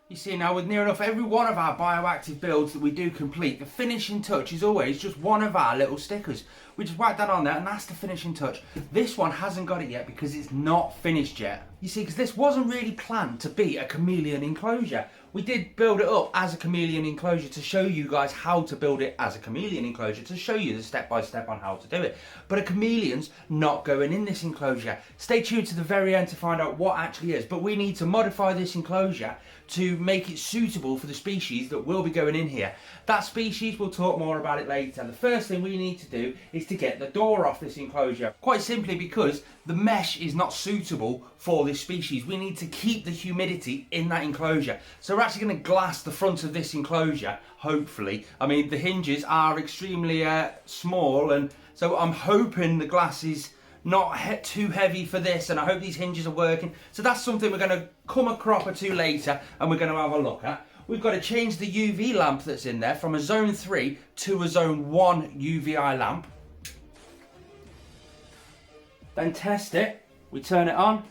You see, now with near enough every one of our bioactive builds that we do complete, the finishing touch is always just one of our little stickers. We just whack that on there and that's the finishing touch. This one hasn't got it yet because it's not finished yet. You see, because this wasn't really planned to be a chameleon enclosure. We did build it up as a chameleon enclosure to show you guys how to build it as a chameleon enclosure, to show you the step-by-step on how to do it. But a chameleon's not going in this enclosure. Stay tuned to the very end to find out what actually is. But we need to modify this enclosure to make it suitable for the species that will be going in here. That species, we'll talk more about it later. The first thing we need to do is to get the door off this enclosure. Quite simply because the mesh is not suitable for this species. We need to keep the humidity in that enclosure. So we're actually going to glass the front of this enclosure, hopefully. I mean, the hinges are extremely small, and so I'm hoping the glass is not too heavy for this, and I hope these hinges are working. So that's something we're going to come a crop or two later and we're going to have a look at. We've got to change the UV lamp that's in there from a zone 3 to a zone 1 UVI lamp. Then test it. We turn it on.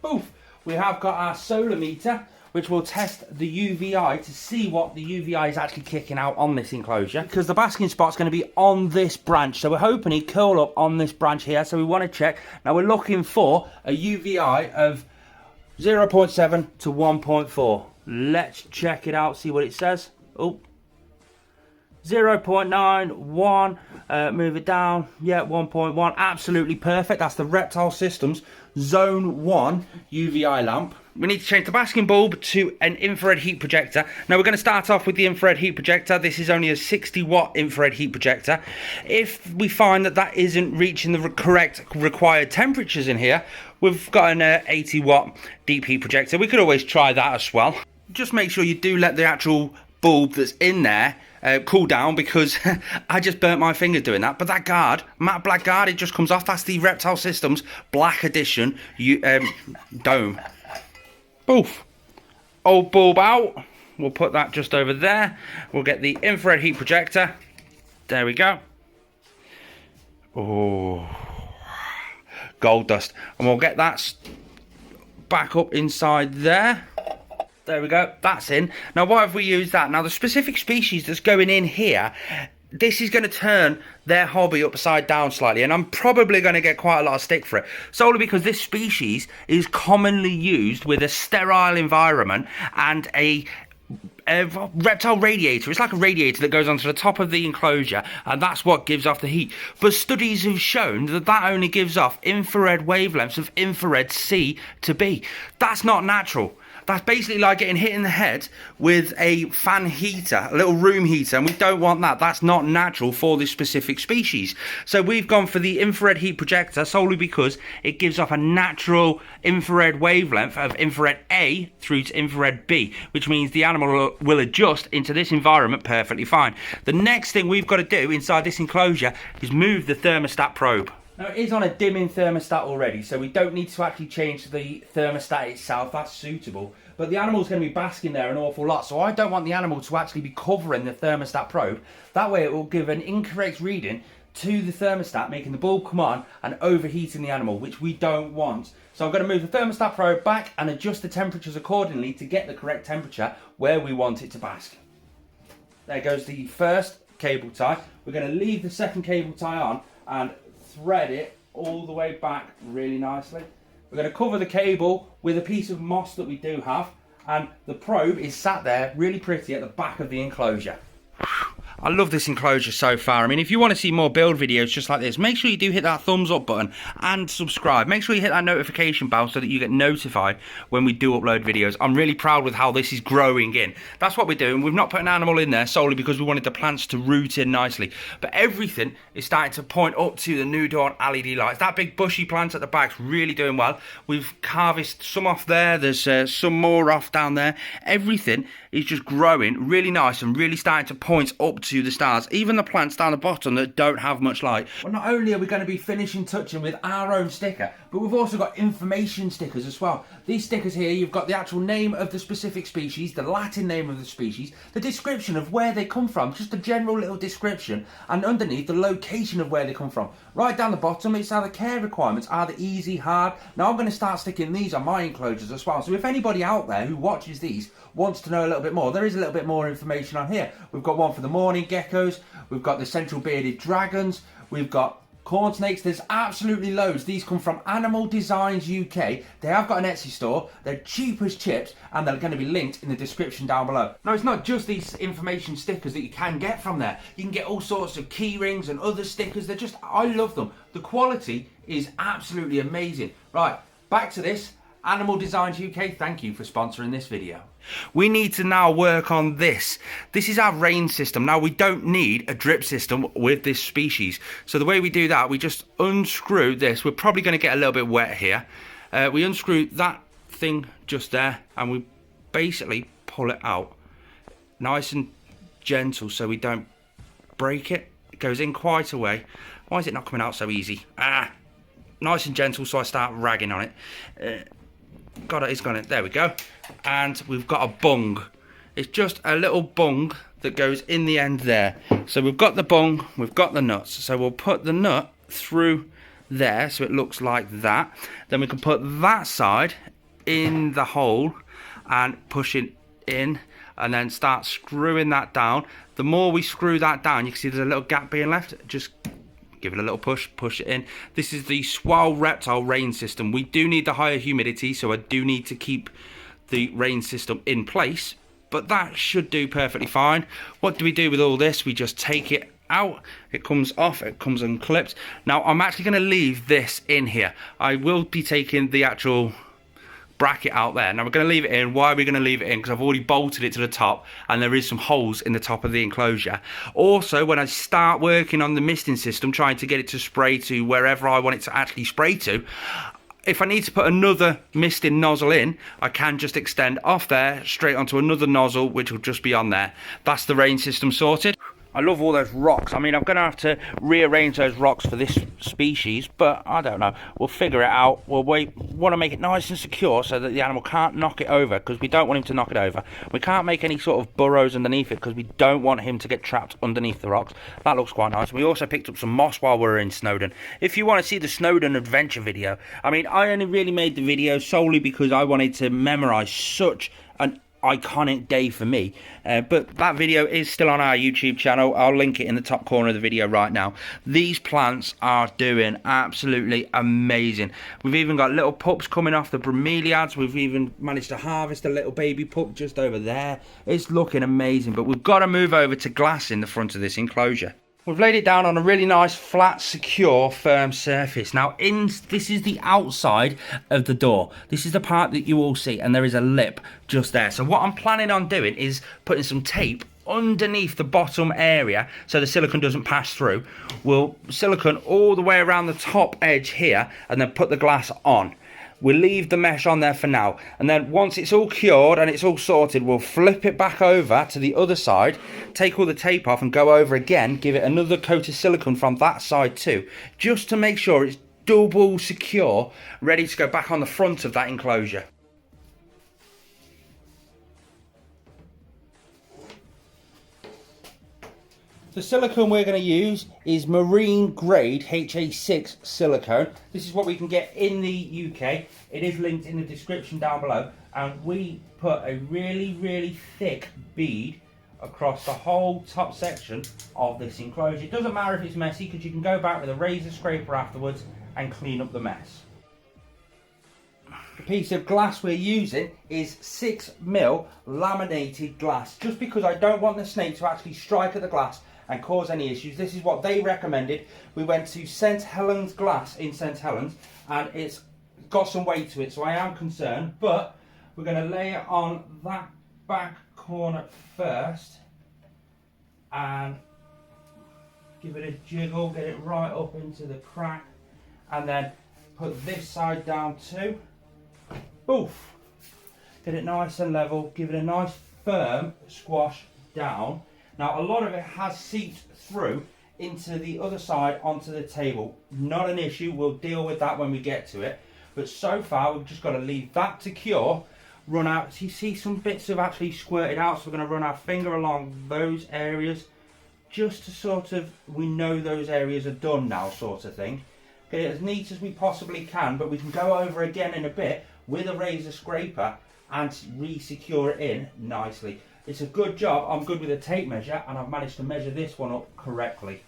Poof! We have got our solar meter, which will test the UVI to see what the UVI is actually kicking out on this enclosure, because the basking spot's going to be on this branch, so we're hoping he'd curl up on this branch here. So we want to check. Now we're looking for a UVI of 0.7 to 1.4. Let's check it out, see what it says. Oh, 0.9, 1, move it down, yeah, 1.1, absolutely perfect. That's the Reptile Systems Zone 1 UVI lamp. We need to change the basking bulb to an infrared heat projector. Now we're going to start off with the infrared heat projector. This is only a 60 watt infrared heat projector. If we find that that isn't reaching the correct required temperatures in here, we've got an 80 watt deep heat projector. We could always try that as well. Just make sure you do let the actual bulb that's in there cool down, because I just burnt my finger doing that. But that guard, matte black guard, it just comes off. That's the Reptile Systems Black Edition dome. Poof. Old bulb out. We'll put that just over there. We'll get the infrared heat projector. There we go. Oh, gold dust. And we'll get that back up inside there. There we go, that's in. Now why have we used that? Now the specific species that's going in here, this is going to turn their hobby upside down slightly, and I'm probably going to get quite a lot of stick for it, solely because this species is commonly used with a sterile environment and a reptile radiator. It's like a radiator that goes onto the top of the enclosure, and that's what gives off the heat. But studies have shown that that only gives off infrared wavelengths of infrared C to B. That's not natural. That's basically like getting hit in the head with a fan heater, a little room heater, and we don't want that. That's not natural for this specific species. So we've gone for the infrared heat projector solely because it gives off a natural infrared wavelength of infrared A through to infrared B, which means the animal will adjust into this environment perfectly fine. The next thing we've got to do inside this enclosure is move the thermostat probe. Now it is on a dimming thermostat already, so we don't need to actually change the thermostat itself. That's suitable. But the animal's going to be basking there an awful lot, so I don't want the animal to actually be covering the thermostat probe. That way it will give an incorrect reading to the thermostat, making the bulb come on and overheating the animal, which we don't want. So I'm going to move the thermostat probe back and adjust the temperatures accordingly to get the correct temperature where we want it to bask. There goes the first cable tie. We're going to leave the second cable tie on and thread it all the way back really nicely. We're going to cover the cable with a piece of moss that we do have, and the probe is sat there really pretty at the back of the enclosure. I love this enclosure so far. I mean, if you want to see more build videos just like this, make sure you do hit that thumbs up button and subscribe. Make sure you hit that notification bell so that you get notified when we do upload videos. I'm really proud with how this is growing in. That's what we're doing. We've not put an animal in there solely because we wanted the plants to root in nicely. But everything is starting to point up to the New Dawn LED lights. That big bushy plant at the back's really doing well. We've harvested some off there. There's some more off down there. Everything is just growing really nice and really starting to point up to the stars, even the plants down the bottom that don't have much light. Well, not only are we going to be finishing touching with our own sticker, but we've also got information stickers as well. These stickers here, you've got the actual name of the specific species, the Latin name of the species, the description of where they come from, just a general little description, and underneath the location of where they come from. Right down the bottom, it's how the care requirements are, the easy, hard. Now I'm going to start sticking these on my enclosures as well. So if anybody out there who watches these wants to know a little bit more, there is a little bit more information on here. We've got one for the morning geckos, we've got the central bearded dragons, we've got corn snakes. There's absolutely loads. These come from AnimalDesignsUK. They have got an Etsy store. They're cheap as chips, and they're going to be linked in the description down below. Now, it's not just these information stickers that you can get from there. You can get all sorts of key rings and other stickers. They're just, I love them. The quality is absolutely amazing. Right, back to this. Animal Designs UK, thank you for sponsoring this video. We need to now work on this. This is our rain system. Now, we don't need a drip system with this species. So the way we do that, we just unscrew this. We're probably going to get a little bit wet here. We unscrew that thing just there, and we basically pull it out. Nice and gentle so we don't break it. It goes in quite a way. Why is it not coming out so easy? Nice and gentle, so I start ragging on it. Got it, it's gone in. There we go. And we've got a bung. It's just a little bung that goes in the end there. So we've got the bung, we've got the nuts. So we'll put the nut through there so it looks like that. Then we can put that side in the hole and push it in, and then start screwing that down. The more we screw that down, you can see there's a little gap being left. Just give it a little push it in. This is the Swell Reptile rain system. We do need the higher humidity, so I do need to keep the rain system in place, but that should do perfectly fine. What do we do with all this? We just take it out, it comes off, it comes unclipped. Now I'm actually going to leave this in here. I will be taking the actual bracket out there. Now we're going to leave it in. Why are we going to leave it in? Because I've already bolted it to the top, and there is some holes in the top of the enclosure. Also, when I start working on the misting system, trying to get it to spray to wherever I want it to actually spray to, if I need to put another misting nozzle in, I can just extend off there straight onto another nozzle, which will just be on there. That's the rain system sorted. I love all those rocks. I mean, I'm going to have to rearrange those rocks for this species, but I don't know. We'll figure it out. We'll want to make it nice and secure so that the animal can't knock it over, because we don't want him to knock it over. We can't make any sort of burrows underneath it because we don't want him to get trapped underneath the rocks. That looks quite nice. We also picked up some moss while we were in Snowdon. If you want to see the Snowdon adventure video, I mean, I only really made the video solely because I wanted to memorize such an iconic day for me, but that video is still on our YouTube channel. I'll link it in the top corner of the video right now. These plants are doing absolutely amazing. We've even got little pups coming off the bromeliads. We've even managed to harvest a little baby pup just over there. It's looking amazing, but we've got to move over to glass in the front of this enclosure. We've laid it down on a really nice, flat, secure, firm surface. Now, this is the outside of the door. This is the part that you all see, and there is a lip just there. So what I'm planning on doing is putting some tape underneath the bottom area so the silicone doesn't pass through. We'll silicone all the way around the top edge here, and then put the glass on. We'll leave the mesh on there for now, and then once it's all cured and it's all sorted, we'll flip it back over to the other side, take all the tape off and go over again, give it another coat of silicone from that side too, just to make sure it's double secure, ready to go back on the front of that enclosure. The silicone we're going to use is marine grade HA6 silicone. This is what we can get in the UK. It is linked in the description down below. And we put a really thick bead across the whole top section of this enclosure. It doesn't matter if it's messy, because you can go back with a razor scraper afterwards and clean up the mess. The piece of glass we're using is 6mm laminated glass, just because I don't want the snake to actually strike at the glass and cause any issues. This is what they recommended. We went to St Helens Glass in St Helens, and it's got some weight to it, so I am concerned, but we're going to lay it on that back corner first and give it a jiggle, get it right up into the crack, and then put this side down too. Oof! Get it nice and level, give it a nice firm squash down. Now a lot of it has seeped through into the other side onto the table. Not an issue, we'll deal with that when we get to it. But so far we've just got to leave that to cure, run out. You see some bits have actually squirted out, so we're going to run our finger along those areas just to sort of, we know those areas are done now sort of thing. Get it as neat as we possibly can, but we can go over again in a bit with a razor scraper and re-secure it in nicely. It's a good job. I'm good with a tape measure and I've managed to measure this one up correctly.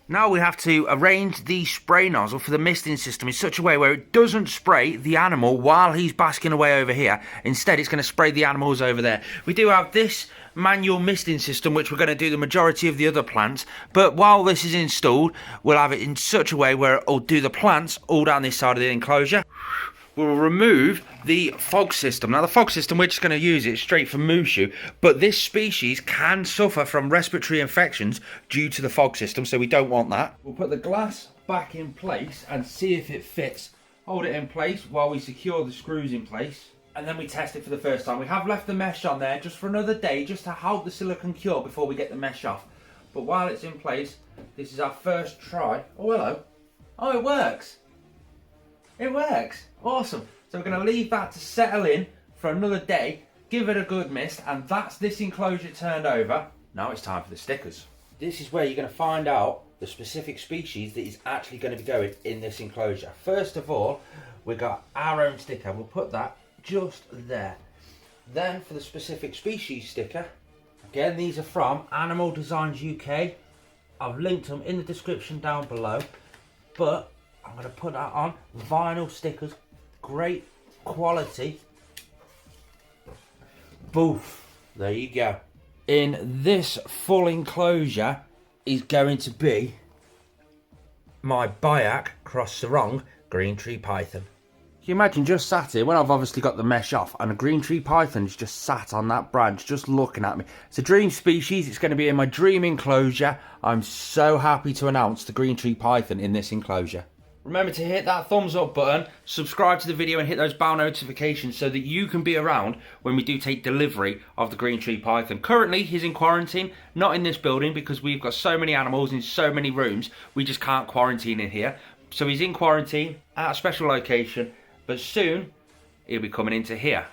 Now we have to arrange the spray nozzle for the misting system in such a way where it doesn't spray the animal while he's basking away over here. Instead, it's going to spray the animals over there. We do have this manual misting system, which we're going to do the majority of the other plants. But while this is installed, we'll have it in such a way where it'll do the plants all down this side of the enclosure. We'll remove the fog system. Now the fog system, we're just going to use it straight for Mushu, but this species can suffer from respiratory infections due to the fog system, so we don't want that. We'll put the glass back in place and see if it fits. Hold it in place while we secure the screws in place, and then we test it for the first time. We have left the mesh on there just for another day, just to help the silicone cure before we get the mesh off. But while it's in place, this is our first try. Oh, hello. Oh, it works. It works. Awesome. So we're going to leave that to settle in for another day, give it a good mist, and that's this enclosure turned over. Now it's time for the stickers. This is where you're going to find out the specific species that is actually going to be going in this enclosure. First of all, we've got our own sticker. We'll put that just there. Then for the specific species sticker, again, these are from AnimalDesignsUK. I've linked them in the description down below, but I'm going to put that on. Vinyl stickers, great quality. Boof. There you go. In this full enclosure is going to be my Bioactive cross sarong green tree python. Can you imagine just sat here when I've obviously got the mesh off and a green tree python's just sat on that branch just looking at me. It's a dream species. It's going to be in my dream enclosure. I'm so happy to announce the green tree python in this enclosure. Remember to hit that thumbs up button, subscribe to the video and hit those bell notifications so that you can be around when we do take delivery of the green tree python. Currently he's in quarantine, not in this building because we've got so many animals in so many rooms, we just can't quarantine in here. So he's in quarantine at a special location, but soon he'll be coming into here.